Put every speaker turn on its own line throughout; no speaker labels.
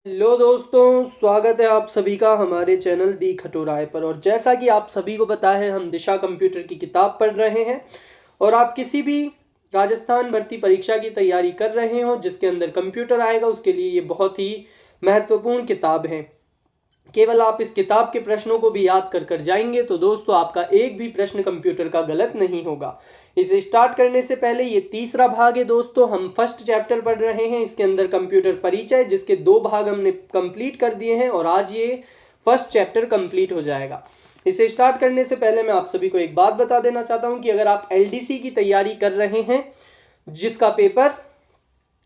Hello दोस्तों, स्वागत है आप सभी का हमारे चैनल दी खटोराय पर। और जैसा कि आप सभी को पता है, हम दिशा कंप्यूटर की किताब पढ़ रहे हैं। और आप किसी भी राजस्थान भर्ती परीक्षा की तैयारी कर रहे हो जिसके अंदर कंप्यूटर आएगा, उसके लिए ये बहुत ही महत्वपूर्ण किताब है। केवल आप इस किताब के प्रश्नों को भी याद कर कर जाएंगे तो दोस्तों आपका एक भी प्रश्न कंप्यूटर का गलत नहीं होगा। इसे स्टार्ट करने से पहले ये तीसरा भाग है दोस्तों। हम फर्स्ट चैप्टर पढ़ रहे हैं, इसके अंदर कंप्यूटर परिचय, जिसके 2 भाग हमने कंप्लीट कर दिए हैं और आज ये फर्स्ट चैप्टर कंप्लीट हो जाएगा। इसे स्टार्ट करने से पहले मैं आप सभी को एक बात बता देना चाहता हूं कि अगर आप एलडीसी की तैयारी कर रहे हैं, जिसका पेपर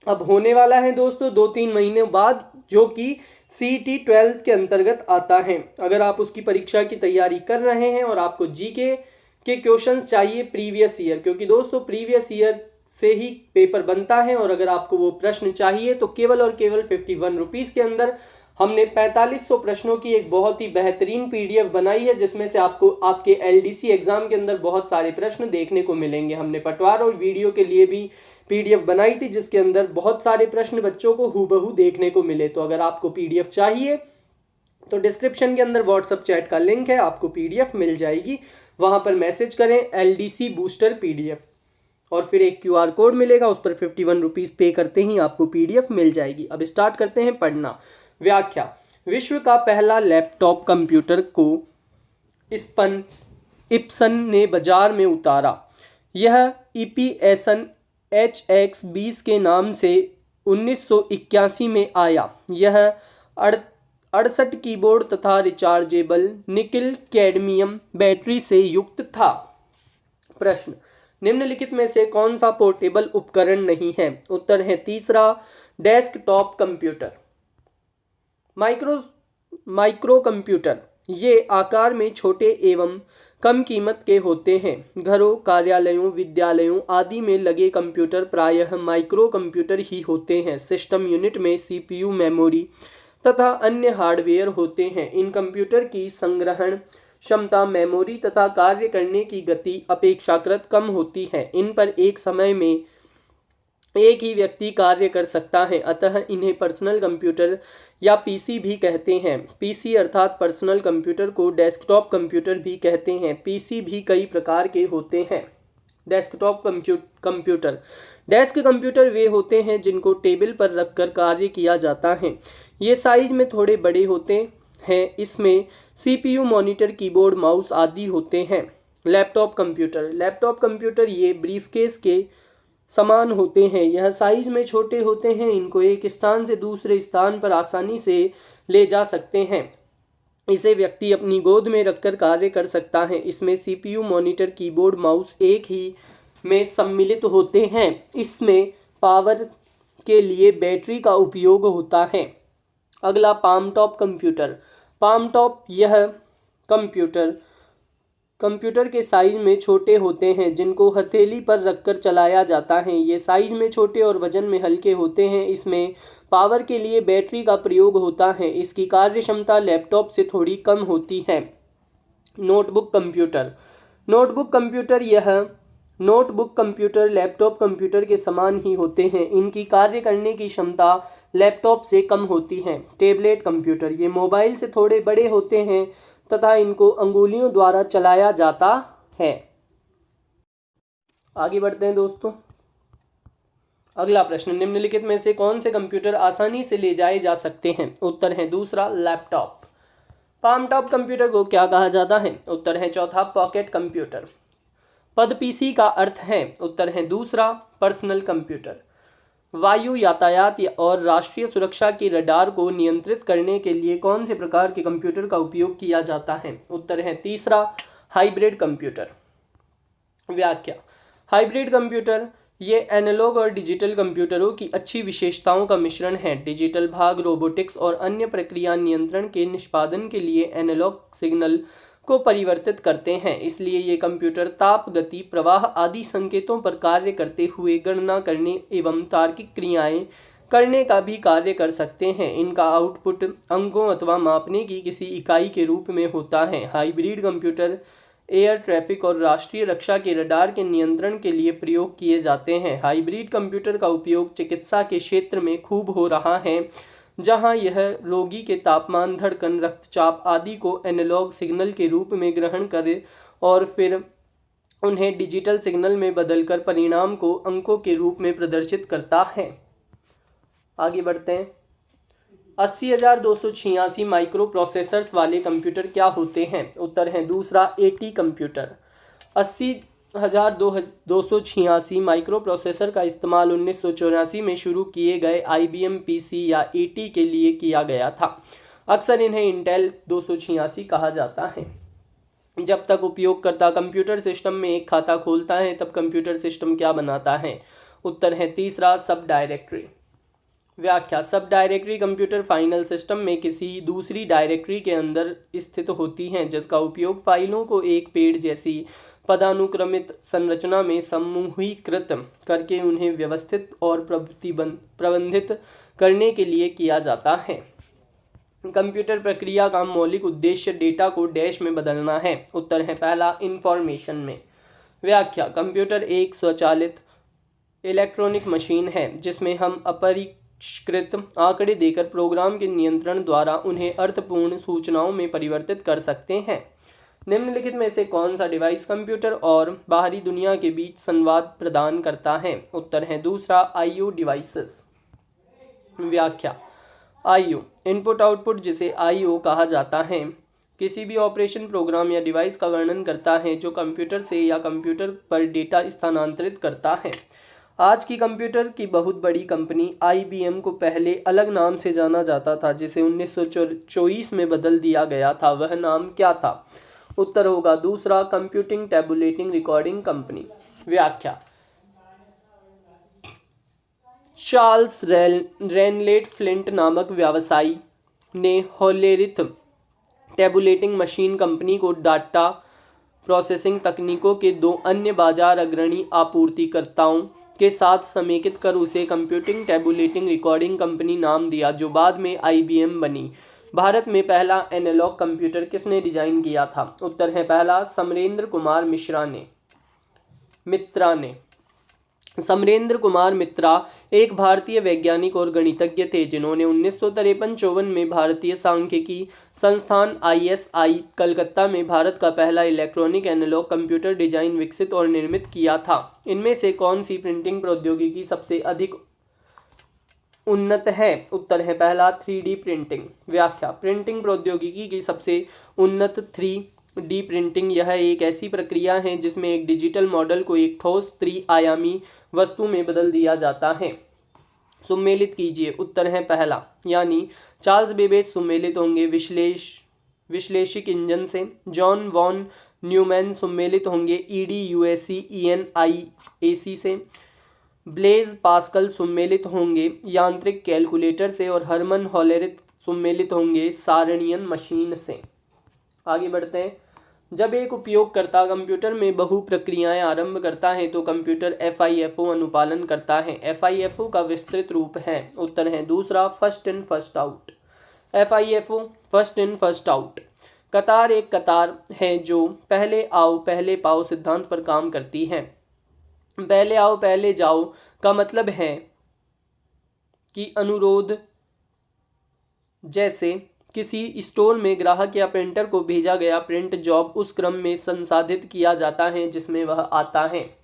अब होने वाला है दोस्तों 2-3 महीने बाद, जो कि CET 12 के अंतर्गत आता है, अगर आप उसकी परीक्षा की तैयारी कर रहे हैं और आपको जीके के क्वेश्चंस चाहिए प्रीवियस ईयर, क्योंकि दोस्तों प्रीवियस ईयर से ही पेपर बनता है, और अगर आपको वो प्रश्न चाहिए तो केवल और केवल 51 रुपीज़ के अंदर हमने 4500 प्रश्नों की एक बहुत ही बेहतरीन PDF बनाई है, जिसमें से आपको आपके LDC एग्जाम के अंदर बहुत सारे प्रश्न देखने को मिलेंगे। हमने पटवार और वीडियो के लिए भी PDF बनाई थी, जिसके अंदर बहुत सारे प्रश्न बच्चों को हूबहू देखने को मिले। तो अगर आपको PDF चाहिए तो डिस्क्रिप्शन के अंदर व्हाट्सएप चैट का लिंक है, आपको PDF मिल जाएगी। वहां पर मैसेज करें LDC बूस्टर PDF, और फिर एक QR कोड मिलेगा, उस पर 51 रुपीज़ पे करते ही आपको PDF मिल जाएगी। अब स्टार्ट करते हैं पढ़ना। व्याख्या। विश्व का पहला लैपटॉप कंप्यूटर को इप्सन ने बाजार में उतारा। यह EPSN HX20 के नाम से 1981 में आया। यह 68 कीबोर्ड तथा रिचार्जेबल निकिल कैडमियम बैटरी से युक्त था। प्रश्न, निम्नलिखित में से कौन सा पोर्टेबल उपकरण नहीं है? उत्तर है तीसरा, डेस्कटॉप कंप्यूटर। माइक्रो कंप्यूटर ये आकार में छोटे एवं कम कीमत के होते हैं। घरों, कार्यालयों, विद्यालयों आदि में लगे कंप्यूटर प्रायः माइक्रो कंप्यूटर ही होते हैं। सिस्टम यूनिट में CPU, मेमोरी तथा अन्य हार्डवेयर होते हैं। इन कंप्यूटर की संग्रहण क्षमता, मेमोरी तथा कार्य करने की गति अपेक्षाकृत कम होती है। इन पर एक समय में एक ही व्यक्ति कार्य कर सकता है, अतः इन्हें पर्सनल कंप्यूटर या PC भी कहते हैं। PC अर्थात पर्सनल कंप्यूटर को डेस्कटॉप कंप्यूटर भी कहते हैं। PC भी कई प्रकार के होते हैं। डेस्कटॉप कंप्यूटर डेस्क कंप्यूटर वे होते हैं जिनको टेबल पर रखकर कार्य किया जाता है। ये साइज में थोड़े बड़े होते हैं। इसमें CPU, मॉनिटर, कीबोर्ड, माउस आदि होते हैं। लैपटॉप कंप्यूटर ये ब्रीफकेस के समान होते हैं। यह साइज में छोटे होते हैं। इनको एक स्थान से दूसरे स्थान पर आसानी से ले जा सकते हैं। इसे व्यक्ति अपनी गोद में रखकर कार्य कर सकता है। इसमें CPU, मॉनिटर, कीबोर्ड, माउस एक ही में सम्मिलित होते हैं। इसमें पावर के लिए बैटरी का उपयोग होता है। अगला, पामटॉप कंप्यूटर। यह कंप्यूटर के साइज में छोटे होते हैं, जिनको हथेली पर रखकर चलाया जाता है। ये साइज में छोटे और वजन में हल्के होते हैं। इसमें पावर के लिए बैटरी का प्रयोग होता है। इसकी कार्य क्षमता लैपटॉप से थोड़ी कम होती है। नोटबुक कंप्यूटर लैपटॉप कंप्यूटर के समान ही होते हैं। इनकी कार्य करने की क्षमता लैपटॉप से कम होती है। टेबलेट कंप्यूटर ये मोबाइल से थोड़े बड़े होते हैं तथा इनको अंगुलियों द्वारा चलाया जाता है। आगे बढ़ते हैं दोस्तों। अगला प्रश्न, निम्नलिखित में से कौन से कंप्यूटर आसानी से ले जाए जा सकते हैं? उत्तर है दूसरा, लैपटॉप। पामटॉप कंप्यूटर को क्या कहा जाता है? उत्तर है चौथा, पॉकेट कंप्यूटर। पद PC का अर्थ है? उत्तर है दूसरा, पर्सनल कंप्यूटर। वायु यातायात और राष्ट्रीय सुरक्षा के रडार को नियंत्रित करने के लिए कौन से प्रकार के कंप्यूटर का उपयोग किया जाता है? उत्तर है तीसरा, हाइब्रिड कंप्यूटर। व्याख्या। हाइब्रिड कंप्यूटर ये एनालॉग और डिजिटल कंप्यूटरों की अच्छी विशेषताओं का मिश्रण है। डिजिटल भाग रोबोटिक्स और अन्य प्रक्रिया नियंत्रण के निष्पादन के लिए एनालॉग सिग्नल को परिवर्तित करते हैं। इसलिए ये कंप्यूटर ताप, गति, प्रवाह आदि संकेतों पर कार्य करते हुए गणना करने एवं तार्किक क्रियाएं करने का भी कार्य कर सकते हैं। इनका आउटपुट अंकों अथवा मापने की किसी इकाई के रूप में होता है। हाइब्रिड कंप्यूटर एयर ट्रैफिक और राष्ट्रीय रक्षा के रडार के नियंत्रण के लिए प्रयोग किए जाते हैं। हाइब्रिड कंप्यूटर का उपयोग चिकित्सा के क्षेत्र में खूब हो रहा है, जहां यह रोगी के तापमान, धड़कन, रक्तचाप आदि को एनालॉग सिग्नल के रूप में ग्रहण करे और फिर उन्हें डिजिटल सिग्नल में बदलकर परिणाम को अंकों के रूप में प्रदर्शित करता है। आगे बढ़ते हैं। 80,286 माइक्रो प्रोसेसर्स वाले कंप्यूटर क्या होते हैं? उत्तर है दूसरा एटी कंप्यूटर। 80,286 माइक्रो प्रोसेसर का इस्तेमाल 1984 में शुरू किए गए IBM PC या एटी के लिए किया गया था। अक्सर इन्हें इंटेल 286 कहा जाता है। जब तक उपयोगकर्ता कंप्यूटर सिस्टम में एक खाता खोलता है तब कंप्यूटर सिस्टम क्या बनाता है? उत्तर है तीसरा सब डायरेक्टरी। व्याख्या। सब डायरेक्टरी कंप्यूटर फाइनल सिस्टम में किसी दूसरी डायरेक्टरी के अंदर स्थित होती हैं जिसका उपयोग फाइलों को एक पेड़ जैसी पदानुक्रमित संरचना में समूहीकृत करके उन्हें व्यवस्थित और प्रबंधित करने के लिए किया जाता है। कंप्यूटर प्रक्रिया का मौलिक उद्देश्य डेटा को डैश में बदलना है। उत्तर है पहला इंफॉर्मेशन में। व्याख्या। कंप्यूटर एक स्वचालित इलेक्ट्रॉनिक मशीन है जिसमें हम अपरिष्कृत आंकड़े देकर प्रोग्राम के नियंत्रण द्वारा उन्हें अर्थपूर्ण सूचनाओं में परिवर्तित कर सकते हैं। निम्नलिखित में से कौन सा डिवाइस कंप्यूटर और बाहरी दुनिया के बीच संवाद प्रदान करता है? उत्तर है दूसरा IO डिवाइसेस। व्याख्या। IO इनपुट आउटपुट जिसे IO कहा जाता है किसी भी ऑपरेशन प्रोग्राम या डिवाइस का वर्णन करता है जो कंप्यूटर से या कंप्यूटर पर डेटा स्थानांतरित करता है। आज की कंप्यूटर की बहुत बड़ी कंपनी IBM को पहले अलग नाम से जाना जाता था जिसे 1924 में बदल दिया गया था। वह नाम क्या था? उत्तर होगा दूसरा कंप्यूटिंग टैबुलेटिंग रिकॉर्डिंग कंपनी। व्याख्या। चार्ल्स रेनलेट फ्लिंट नामक व्यवसायी ने होलेरिथ टैबुलेटिंग मशीन कंपनी को डाटा प्रोसेसिंग तकनीकों के दो अन्य बाजार अग्रणी आपूर्तिकर्ताओं के साथ समेकित कर उसे कंप्यूटिंग टैबुलेटिंग रिकॉर्डिंग कंपनी नाम दिया जो बाद में IBM बनी। भारत में पहला एनालॉग कंप्यूटर किसने डिजाइन किया था? उत्तर है पहला समरेंद्र कुमार मित्रा ने। समरेंद्र कुमार मित्रा एक भारतीय वैज्ञानिक और गणितज्ञ थे जिन्होंने 1953-54 में भारतीय सांख्यिकी संस्थान ISI कलकत्ता में भारत का पहला इलेक्ट्रॉनिक एनालॉग कंप्यूटर डिजाइन विकसित और निर्मित किया था। इनमें से कौन सी प्रिंटिंग प्रौद्योगिकी सबसे अधिक उन्नत है? उत्तर है पहला 3D प्रिंटिंग। व्याख्या। प्रिंटिंग प्रौद्योगिकी की सबसे उन्नत 3D प्रिंटिंग यह एक ऐसी प्रक्रिया है जिसमें एक डिजिटल मॉडल को एक ठोस त्रि-आयामी वस्तु में बदल दिया जाता है। सुमेलित कीजिए। उत्तर है पहला यानी चार्ल्स बेबेज सुमेलित होंगे विश्लेषिक इंजन से। जॉन वॉन न्यूमैन सुमेलित होंगे EDUAC ENIAC से। ब्लेज पास्कल सुमेलित होंगे यांत्रिक कैलकुलेटर से और हरमन होलेरिथ सुमेलित होंगे सारणियन मशीन से। आगे बढ़ते हैं। जब एक उपयोगकर्ता कंप्यूटर में बहु प्रक्रियाएं आरंभ करता है तो कंप्यूटर FIFO अनुपालन करता है। FIFO का विस्तृत रूप है। उत्तर है दूसरा first in first out. FIFO first in first out. कतार एक कतार है जो पहले आओ पहले पाओ सिद्धांत पर काम करती है। पहले आओ पहले जाओ का मतलब है कि अनुरोध जैसे किसी स्टोर में ग्राहक या प्रिंटर को भेजा गया प्रिंट जॉब उस क्रम में संसाधित किया जाता है जिसमें वह आता है।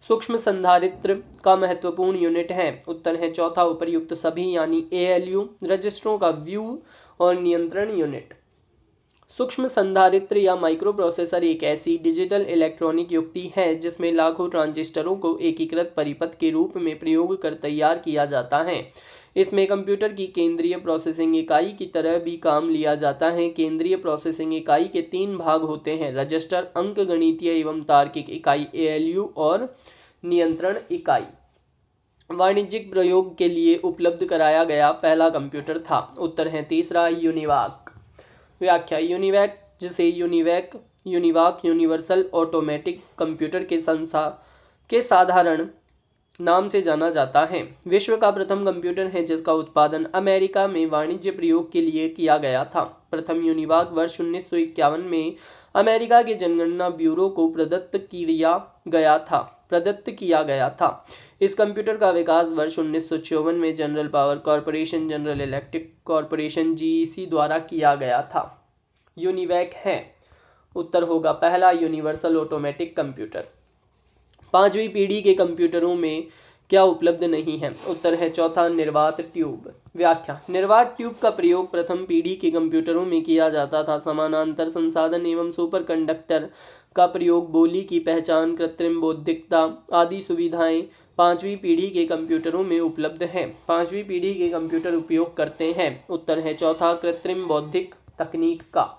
सूक्ष्म संधारित्र का महत्वपूर्ण यूनिट है। उत्तर है चौथा उपर्युक्त सभी यानी ALU रजिस्टरों का व्यू और नियंत्रण यूनिट। सूक्ष्म संधारित्र या माइक्रो प्रोसेसर एक ऐसी डिजिटल इलेक्ट्रॉनिक युक्ति है जिसमें लाखों ट्रांजिस्टरों को एकीकृत परिपथ के रूप में प्रयोग कर तैयार किया जाता है। इसमें कंप्यूटर की केंद्रीय प्रोसेसिंग इकाई की तरह भी काम लिया जाता है। केंद्रीय प्रोसेसिंग इकाई के 3 भाग होते हैं: रजिस्टर, अंकगणितीय एवं तार्किक इकाई ALU और नियंत्रण इकाई। वाणिज्यिक प्रयोग के लिए उपलब्ध कराया गया पहला कंप्यूटर था। उत्तर है तीसरा यूनिवाक। व्याख्या। यूनिवाक जिसे यूनिवाक यूनिवर्सल ऑटोमेटिक कंप्यूटर के साधारण नाम से जाना जाता है, विश्व का प्रथम कंप्यूटर है जिसका उत्पादन अमेरिका में वाणिज्य प्रयोग के लिए किया गया था। प्रथम यूनिवाक वर्ष 1951 में अमेरिका के जनगणना ब्यूरो को प्रदत्त किया गया था। इस कंप्यूटर का विकास वर्ष 1954 में general power corporation, general electric corporation GEC द्वारा किया गया था। यूनिवैक है। उत्तर होगा पहला यूनिवर्सल ऑटोमेटिक कंप्यूटर। 5वीं पीढ़ी के कंप्यूटरों में क्या उपलब्ध नहीं है? उत्तर है चौथा निर्वात ट्यूब। व्याख्या, निर्वात ट्यूब का प्रयोग प्रथम पीढ़ी के कंप्यूटरों में किया जाता था। समानांतर संसाधन एवं सुपर कंडक्टर का प्रयोग, बोली की पहचान, कृत्रिम बौद्धिकता आदि सुविधाएं 5वीं पीढ़ी के कंप्यूटरों में उपलब्ध हैं। 5वीं पीढ़ी के कंप्यूटर उपयोग करते हैं। उत्तर है चौथा कृत्रिम बौद्धिक तकनीक का।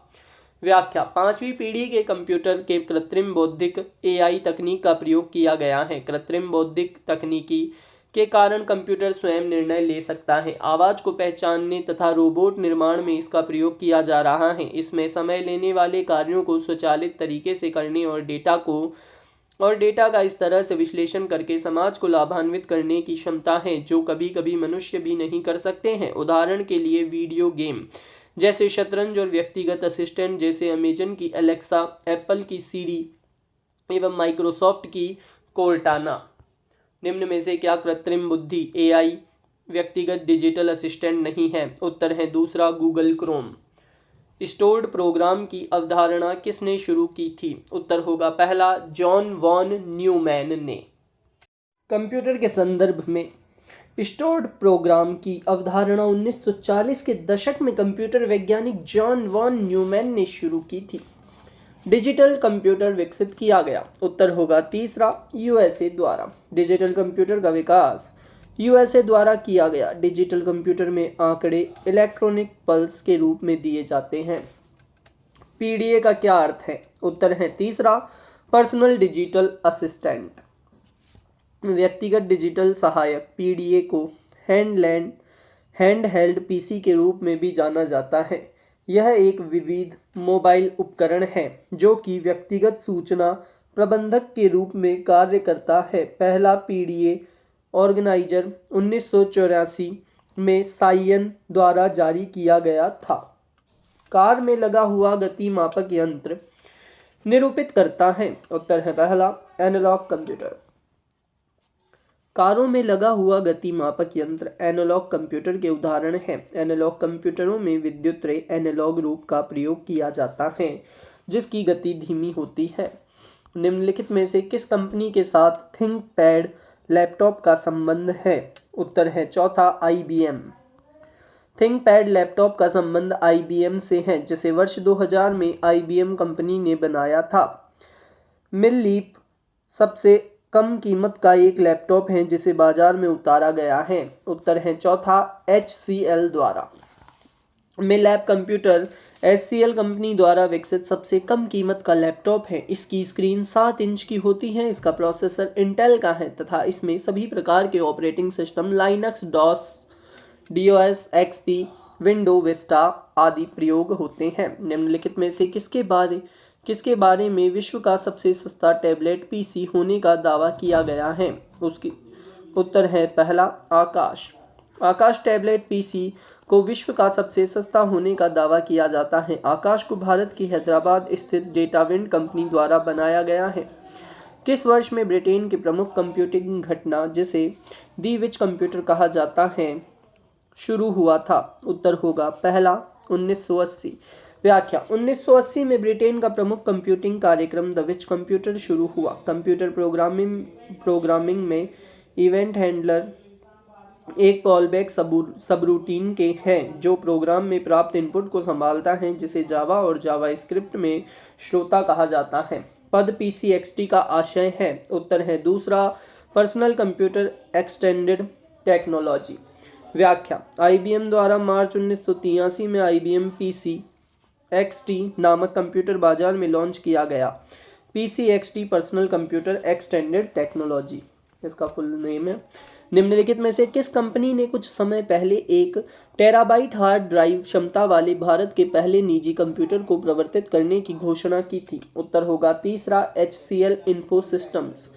व्याख्या, 5वीं पीढ़ी के कंप्यूटर के कृत्रिम बौद्धिक एआई तकनीक का प्रयोग किया गया है। कृत्रिम बौद्धिक तकनीकी के कारण कंप्यूटर स्वयं निर्णय ले सकता है। आवाज़ को पहचानने तथा रोबोट निर्माण में इसका प्रयोग किया जा रहा है। इसमें समय लेने वाले कार्यों को स्वचालित तरीके से करने और डेटा का इस तरह से विश्लेषण करके समाज को लाभान्वित करने की क्षमता है जो कभी कभी मनुष्य भी नहीं कर सकते हैं। उदाहरण के लिए वीडियो गेम जैसे शतरंज और व्यक्तिगत असिस्टेंट जैसे अमेजन की एलेक्सा, एप्पल की सीरी एवं माइक्रोसॉफ्ट की कोर्टाना। निम्न में से क्या कृत्रिम बुद्धि एआई व्यक्तिगत डिजिटल असिस्टेंट नहीं है? उत्तर है दूसरा गूगल क्रोम। स्टोर्ड प्रोग्राम की अवधारणा किसने शुरू की थी? उत्तर होगा पहला जॉन वॉन न्यूमैन ने। कंप्यूटर के संदर्भ में स्टोर्ड प्रोग्राम की अवधारणा 1940 के दशक में कंप्यूटर वैज्ञानिक जॉन वॉन न्यूमैन ने शुरू की थी। डिजिटल कंप्यूटर विकसित किया गया। उत्तर होगा तीसरा यूएसए द्वारा। डिजिटल कंप्यूटर का विकास यूएसए द्वारा किया गया। डिजिटल कंप्यूटर में आंकड़े इलेक्ट्रॉनिक पल्स के रूप में दिए जाते हैं। पीडीए का क्या अर्थ है? उत्तर है तीसरा पर्सनल डिजिटल असिस्टेंट। व्यक्तिगत डिजिटल सहायक पीडीए को हैंडहेल्ड पीसी के रूप में भी जाना जाता है। यह एक विविध मोबाइल उपकरण है जो कि व्यक्तिगत सूचना प्रबंधक के रूप में कार्य करता है। पहला पीडीए ऑर्गेनाइजर 1984 में साइन द्वारा जारी किया गया था। कार में लगा हुआ गति मापक यंत्र निरूपित करता है। उत्तर है पहला एनालॉग कंप्यूटर। कारों में लगा हुआ गति मापक यंत्र एनालॉग कंप्यूटर के उदाहरण हैं। एनालॉग कंप्यूटरों में विद्युत रे एनालॉग रूप का प्रयोग किया जाता है जिसकी गति धीमी होती है। निम्नलिखित में से किस कंपनी के साथ थिंकपैड लैपटॉप का संबंध है? उत्तर है चौथा आईबीएम। थिंकपैड लैपटॉप का संबंध आईबीएम से है जिसे वर्ष 2000 में आईबीएम कंपनी ने बनाया था। मिल-लीप सबसे कम कीमत का एक लैपटॉप है जिसे बाजार में उतारा गया है। उत्तर है चौथा HCL द्वारा। मिल-लैप कंप्यूटर HCL कंपनी द्वारा विकसित सबसे कम कीमत का लैपटॉप है। इसकी स्क्रीन 7 इंच की होती है। इसका प्रोसेसर इंटेल का है तथा इसमें सभी प्रकार के operating system Linux, DOS, XP, window Vista आदि प्रयोग होते हैं। निम्नलिखित में से किसके बारे में विश्व का सबसे सस्ता टैबलेट पीसी होने का दावा किया गया है? उसकी उत्तर है पहला आकाश। आकाश टैबलेट पीसी को विश्व का सबसे सस्ता होने का दावा किया जाता है। आकाश को भारत की हैदराबाद स्थित डेटाविंड कंपनी द्वारा बनाया गया है। किस वर्ष में ब्रिटेन की प्रमुख कंप्यूटिंग घटना जिसे दी विच कंप्यूटर कहा जाता है शुरू हुआ था? उत्तर होगा पहला 1980। व्याख्या, 1980 में ब्रिटेन का प्रमुख कंप्यूटिंग कार्यक्रम द विच कंप्यूटर शुरू हुआ। कंप्यूटर प्रोग्रामिंग में इवेंट हैंडलर एक कॉलबैक सबरूटीन के हैं जो प्रोग्राम में प्राप्त इनपुट को संभालता है जिसे जावा और जावास्क्रिप्ट में श्रोता कहा जाता है। पद PCXT का आशय है। उत्तर है दूसरा पर्सनल कंप्यूटर एक्सटेंडेड टेक्नोलॉजी। व्याख्या, IBM द्वारा मार्च 1983 में IBM PCXT नामक कंप्यूटर बाजार में लॉन्च किया गया। PCXT personal computer extended technology इसका फुल नेम है। निम्नलिखित में से किस कंपनी ने कुछ समय पहले 1 टेराबाइट हार्ड ड्राइव क्षमता वाले भारत के पहले निजी कंप्यूटर को प्रवर्तित करने की घोषणा की थी? उत्तर होगा तीसरा HCL इन्फोसिस्टम्स।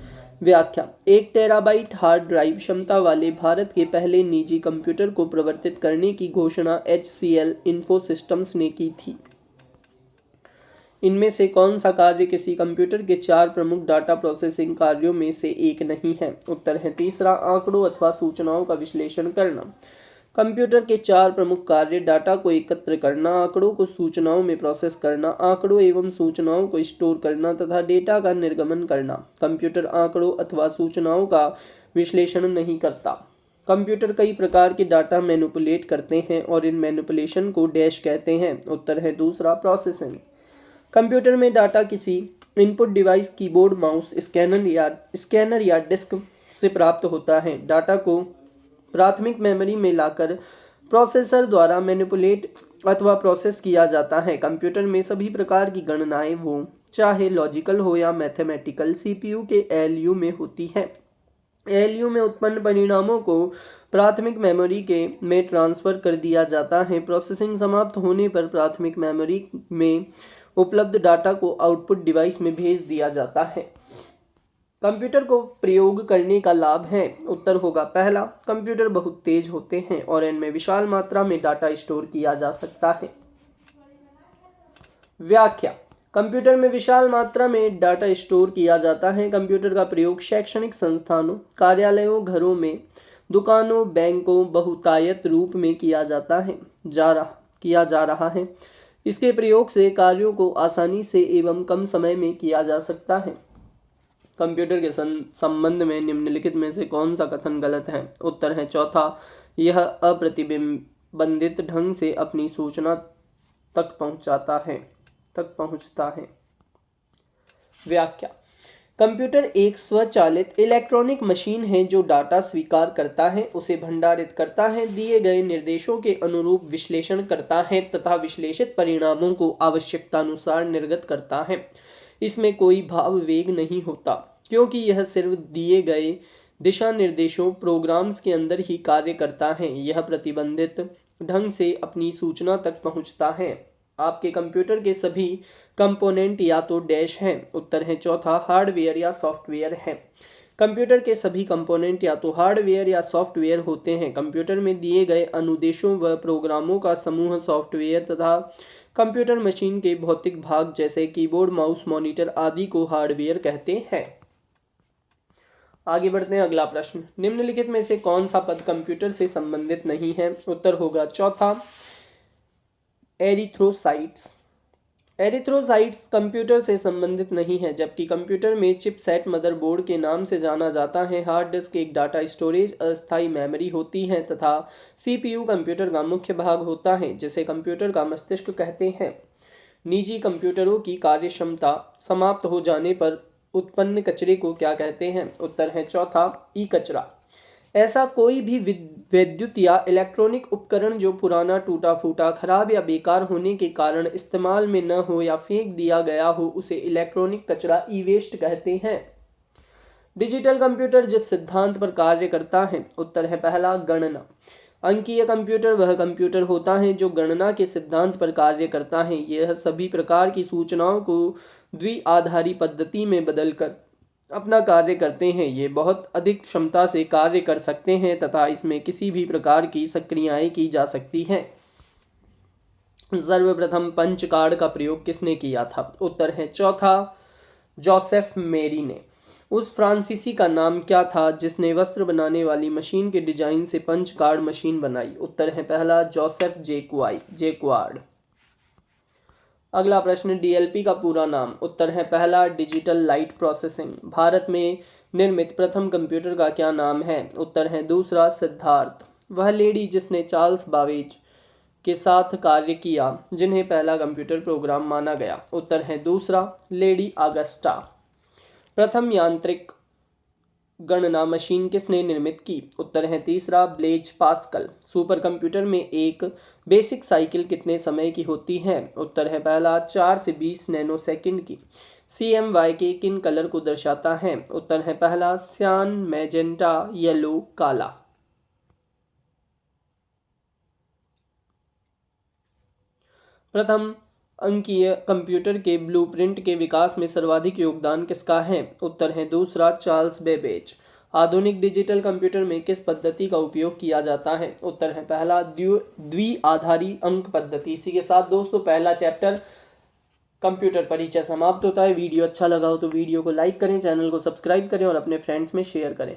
व्याख्या, 1 टेराबाइट हार्ड ड्राइव क्षमता वाले भारत के पहले निजी कंप्यूटर को प्रवर्तित करने की घोषणा HCL इन्फोसिस्टम्स ने की थी। इनमें से कौन सा कार्य किसी कंप्यूटर के 4 प्रमुख डाटा प्रोसेसिंग कार्यों में से एक नहीं है? उत्तर है तीसरा, आंकड़ों अथवा सूचनाओं का विश्लेषण करना। कंप्यूटर के 4 प्रमुख कार्य डाटा को एकत्र करना, आंकड़ों को सूचनाओं में प्रोसेस करना, आंकड़ों एवं सूचनाओं को स्टोर करना तथा डेटा का निर्गमन करना। कंप्यूटर आंकड़ों अथवा सूचनाओं का विश्लेषण नहीं करता। कंप्यूटर कई प्रकार के डाटा मैनिपुलेट करते हैं और इन मैनिपुलेशन को डैश कहते हैं। उत्तर है दूसरा, प्रोसेसिंग। कंप्यूटर में डाटा किसी input device, keyboard, mouse, scanner या डिस्क से प्राप्त होता है। डाटा को प्राथमिक मेमोरी में लाकर प्रोसेसर द्वारा मैनिपुलेट अथवा प्रोसेस किया जाता है। कंप्यूटर में सभी प्रकार की गणनाएं, वो चाहे लॉजिकल हो या मैथमेटिकल, सीपीयू के एएलयू में होती है। एएलयू में उत्पन्न परिणामों को प्राथमिक मेमोरी में ट्रांसफर कर दिया जाता है। प्रोसेसिंग समाप्त होने पर प्राथमिक मेमोरी में उपलब्ध डाटा को आउटपुट डिवाइस में भेज दिया जाता है। कंप्यूटर को प्रयोग करने का लाभ है। उत्तर होगा पहला, कंप्यूटर बहुत तेज होते हैं और इनमें विशाल मात्रा में डाटा स्टोर किया जा सकता है। व्याख्या, कंप्यूटर में विशाल मात्रा में डाटा स्टोर किया जाता है। कंप्यूटर का प्रयोग शैक्षणिक संस्थानों, कार्यालयों, घरों में, दुकानों, बैंकों, बहुतायत रूप में किया जा रहा है। इसके प्रयोग से कार्यों को आसानी से एवं कम समय में किया जा सकता है। कंप्यूटर के संबंध में निम्नलिखित में से कौन सा कथन गलत है? उत्तर है चौथा, यह अप्रतिबंधित ढंग से अपनी सूचना तक पहुंचता है। व्याख्या, कंप्यूटर एक स्वचालित इलेक्ट्रॉनिक मशीन है जो डाटा स्वीकार करता है, उसे भंडारित करता है, दिए गए निर्देशों के अनुरूप विश्लेषण करता है तथा विश्लेषित परिणामों को आवश्यकतानुसार निर्गत करता है। इसमें कोई भाव वेग नहीं होता, क्योंकि यह सिर्फ दिए गए दिशा निर्देशों प्रोग्राम्स के अंदर ही कार्य करता है। यह प्रतिबंधित ढंग से अपनी सूचना तक पहुंचता है। आपके कंप्यूटर के सभी कंपोनेंट या तो डैश हैं। उत्तर है चौथा, हार्डवेयर या सॉफ्टवेयर है। कंप्यूटर के सभी कंपोनेंट या तो हार्डवेयर या सॉफ्टवेयर होते हैं। कंप्यूटर में दिए गए अनुदेशों व प्रोग्रामों का समूह सॉफ्टवेयर तथा कंप्यूटर मशीन के भौतिक भाग जैसे कीबोर्ड, माउस, मॉनिटर आदि को हार्डवेयर कहते हैं। आगे बढ़ते हैं, अगला प्रश्न, निम्नलिखित में से कौन सा पद कंप्यूटर से संबंधित नहीं है? उत्तर होगा चौथा, एरिथ्रोसाइट्स। एरिथ्रोसाइट्स कंप्यूटर से संबंधित नहीं है, जबकि कंप्यूटर में चिपसेट मदरबोर्ड के नाम से जाना जाता है। हार्ड डिस्क एक डाटा स्टोरेज अस्थायी मेमोरी होती है तथा सीपीयू कंप्यूटर का मुख्य भाग होता है, जिसे कंप्यूटर का मस्तिष्क कहते हैं। निजी कंप्यूटरों की कार्यक्षमता समाप्त हो जाने पर उत्पन्न कचरे को क्या कहते हैं? उत्तर है चौथा, ई कचरा। ऐसा कोई भी विद्युत या इलेक्ट्रॉनिक उपकरण जो पुराना, टूटा फूटा, खराब या बेकार होने के कारण इस्तेमाल में न हो या फेंक दिया गया हो, उसे इलेक्ट्रॉनिक कचरा, ई वेस्ट कहते हैं। डिजिटल कंप्यूटर जिस सिद्धांत पर कार्य करता है? उत्तर है पहला, गणना। अंकीय कंप्यूटर वह कंप्यूटर होता है जो गणना के सिद्धांत पर कार्य करता है। यह सभी प्रकार की सूचनाओं को द्विआधारी पद्धति में बदलकर अपना कार्य करते हैं। ये बहुत अधिक क्षमता से कार्य कर सकते हैं तथा इसमें किसी भी प्रकार की सक्रियाएं की जा सकती हैं। सर्वप्रथम पंच कार्ड का प्रयोग किसने किया था? उत्तर है चौथा, जोसेफ मेरी ने। उस फ्रांसीसी का नाम क्या था जिसने वस्त्र बनाने वाली मशीन के डिजाइन से पंच कार्ड मशीन बनाई? उत्तर है पहला, जोसेफ जैक्वार्ड। अगला प्रश्न, डीएलपी का पूरा नाम? उत्तर है पहला, डिजिटल लाइट प्रोसेसिंग। भारत में निर्मित प्रथम कंप्यूटर का क्या नाम है? उत्तर है दूसरा, सिद्धार्थ। वह लेडी जिसने चार्ल्स बाबेज के साथ कार्य किया जिन्हें पहला कंप्यूटर प्रोग्राम माना गया? उत्तर है दूसरा, लेडी ऑगस्टा। प्रथम यांत्रिक गणना मशीन किसने निर्मित की? उत्तर है तीसरा, ब्लेज पास्कल। सुपर कंप्यूटर में एक बेसिक साइकिल कितने समय की होती है? उत्तर है पहला, 4 से 20 नैनोसेकंड की। CMYK किन कलर को दर्शाता है? उत्तर है पहला, सियान, मैजेंटा, येलो, काला। प्रथम अंकीय कंप्यूटर के ब्लूप्रिंट के विकास में सर्वाधिक योगदान किसका है? उत्तर है दूसरा, चार्ल्स बेबेज। आधुनिक डिजिटल कंप्यूटर में किस पद्धति का उपयोग किया जाता है? उत्तर है पहला, द्विआधारी अंक पद्धति। इसी के साथ दोस्तों पहला चैप्टर कंप्यूटर परिचय समाप्त होता है। वीडियो अच्छा लगा हो तो वीडियो को लाइक करें, चैनल को सब्सक्राइब करें और अपने फ्रेंड्स में शेयर करें।